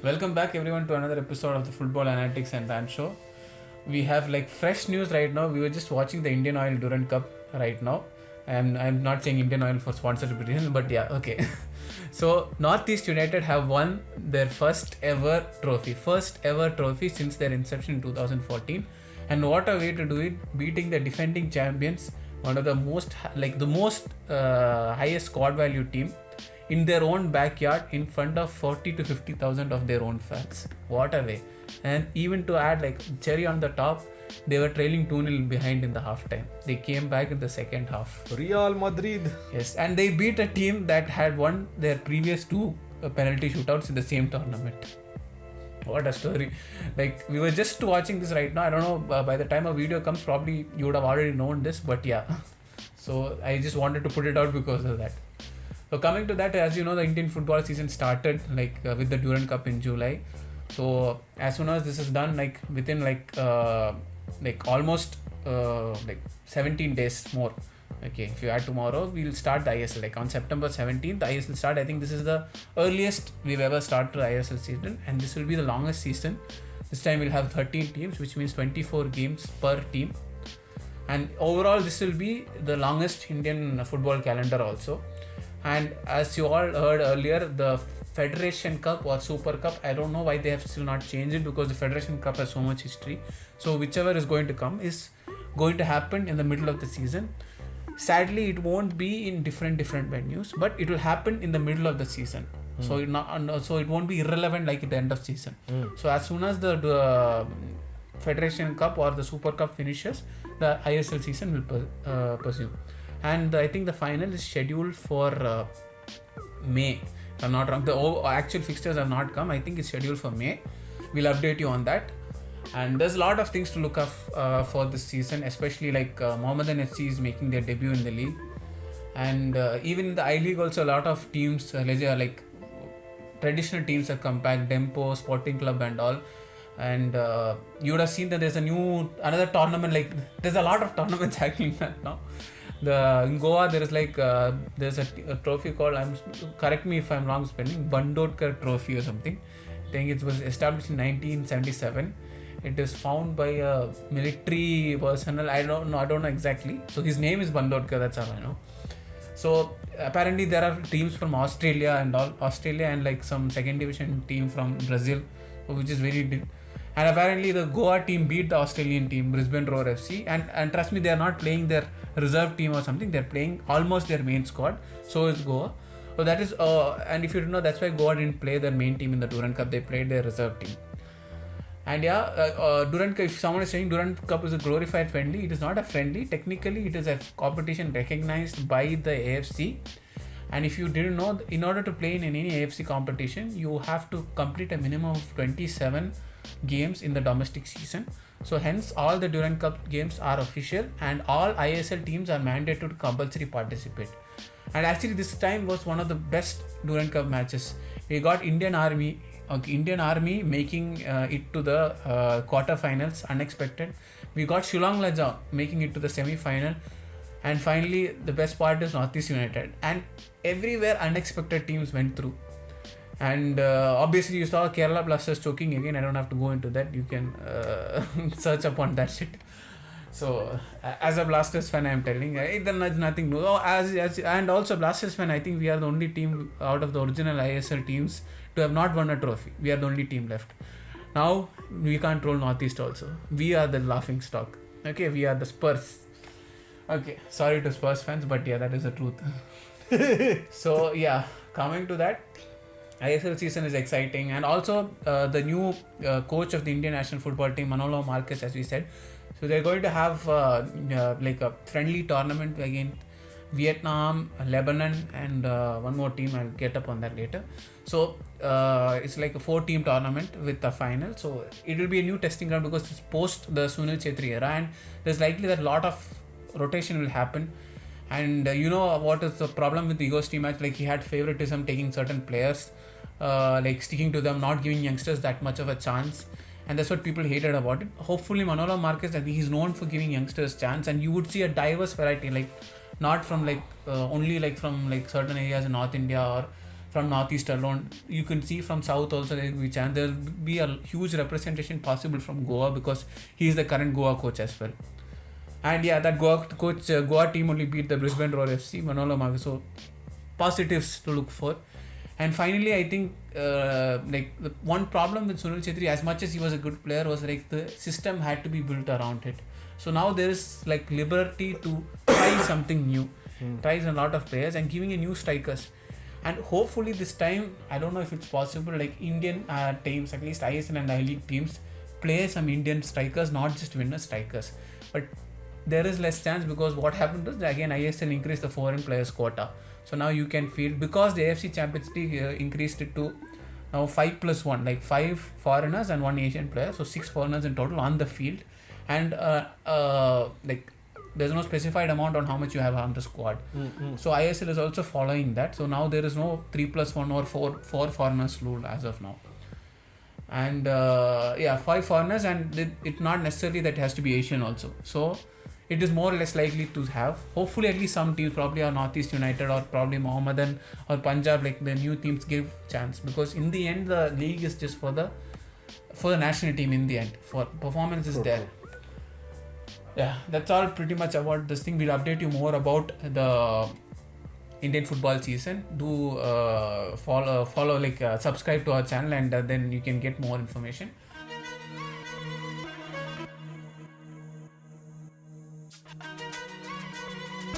Welcome back everyone to another episode of the Football Analytics and Rant Show. We have like fresh news right now. We were just watching the Indian Oil Durand Cup right now. And I'm not saying Indian Oil for sponsored reason, but yeah, okay. So Northeast United have won their first ever trophy since their inception in 2014. And what a way to do it, beating the defending champions, one of the most highest squad value team in their own backyard in front of 40 to 50,000 of their own fans. What a way. And even to add like cherry on the top, they were trailing 2-0 behind in the halftime. They came back in the second half. Real Madrid. Yes, and they beat a team that had won their previous two penalty shootouts in the same tournament. What a story. Like, we were just watching this right now. I don't know, by the time a video comes, probably you would have already known this, but yeah. So I just wanted to put it out because of that. So coming to that, as you know, the Indian football season started with the Durand Cup in July. So as soon as this is done, within almost 17 days more. Okay, if you add tomorrow, we'll start the ISL. Like on September 17th, the ISL start. I think this is the earliest we've ever started the ISL season, and this will be the longest season. This time we'll have 13 teams, which means 24 games per team. And overall, this will be the longest Indian football calendar also. And as you all heard earlier, the Federation Cup or Super Cup, I don't know why they have still not changed it, because the Federation Cup has so much history. So whichever is going to come is going to happen in the middle of the season. Sadly, it won't be in different venues, but it will happen in the middle of the season. So it won't be irrelevant like at the end of season. So as soon as the Federation Cup or the Super Cup finishes, the ISL season will pursue. And I think the final is scheduled for May. If I'm not wrong, the actual fixtures have not come. I think it's scheduled for May. We'll update you on that. And there's a lot of things to look up for this season, especially Mohammedan FC is making their debut in the league. And even in the I-League also, a lot of teams, traditional teams have come back, Dempo, Sporting Club and all. And you would have seen that there's another tournament, there's a lot of tournaments happening now. In Goa, there is there's a trophy called, correct me if I'm wrong spelling, Bandodkar Trophy or something. I think it was established in 1977. It is found by a military personnel. I don't know exactly. So his name is Bandodkar, that's all I know. So apparently there are teams from Australia and some second division team from Brazil, which is very big. And apparently the Goa team beat the Australian team, Brisbane Roar FC. And trust me, they are not playing their reserve team or something. They're playing almost their main squad. So is Goa. So that is, and if you don't know, that's why Goa didn't play their main team in the Durand Cup. They played their reserve team. And Durand Cup, if someone is saying Durand Cup is a glorified friendly, it is not a friendly. Technically, it is a competition recognized by the AFC. And if you didn't know, in order to play in any AFC competition, you have to complete a minimum of 27 games in the domestic season. So hence, all the Durand Cup games are official, and all ISL teams are mandated to compulsory participate. And actually, this time was one of the best Durand Cup matches. We got Indian Army making it to the quarterfinals, unexpected. We got Shillong Lajau making it to the semi-final. And finally, the best part is Northeast United. And everywhere unexpected teams went through. And obviously, you saw Kerala Blasters choking again. I don't have to go into that. You can search upon that shit. So, as a Blasters fan, I am telling, there's nothing new. And also Blasters fan, I think we are the only team out of the original ISL teams to have not won a trophy. We are the only team left. Now, we can't troll Northeast also. We are the laughing stock. Okay, we are the Spurs. Okay, sorry to Spurs fans, but yeah, that is the truth. So yeah, coming to that, ISL season is exciting, and also the new coach of the Indian national football team, Manolo Marquez, as we said. So they're going to have a friendly tournament against Vietnam, Lebanon, and one more team. I'll get up on that later. So it's like a 4-team tournament with the final. So it will be a new testing ground because it's post the Sunil Chhetri era, and there's likely that a lot of rotation will happen. And you know what is the problem with the Igos team match? He had favoritism, taking certain players, sticking to them, not giving youngsters that much of a chance. And that's what people hated about it. Hopefully Manolo Marquez, I think he's known for giving youngsters chance, and you would see a diverse variety, not from only from certain areas in North India, or from Northeast alone. You can see from South also there will be a huge representation possible from Goa because he is the current Goa coach as well. And yeah, that Goa team only beat the Brisbane Roar FC, Manolo Maga. So positives to look for. And finally, I think like the one problem with Sunil Chhetri, as much as he was a good player, was like the system had to be built around it. So now there is like liberty to try something new, tries a lot of players and giving a new strikers. And hopefully this time, I don't know if it's possible, like Indian teams, at least ISL and I-League teams, play some Indian strikers, not just winner strikers. But there is less chance because what happened was again ISL increased the foreign players quota. So now you can field, because the AFC Champions League increased it to now 5+1, like 5 foreigners and 1 Asian player. So 6 foreigners in total on the field. And like there's no specified amount on how much you have on the squad. So ISL is also following that. So now there is no 3+1 or 4 foreigners rule as of now. And 5 foreigners, and it not necessarily that it has to be Asian also. So it is more or less likely to have, hopefully at least some teams, probably are Northeast United or probably Mohammedan or Punjab, like the new teams give chance, because in the end the league is just for the national team in the end, for performance is there. Yeah, that's all pretty much about this thing. We'll update you more about the Indian football season. Do follow like subscribe to our channel, and then you can get more information.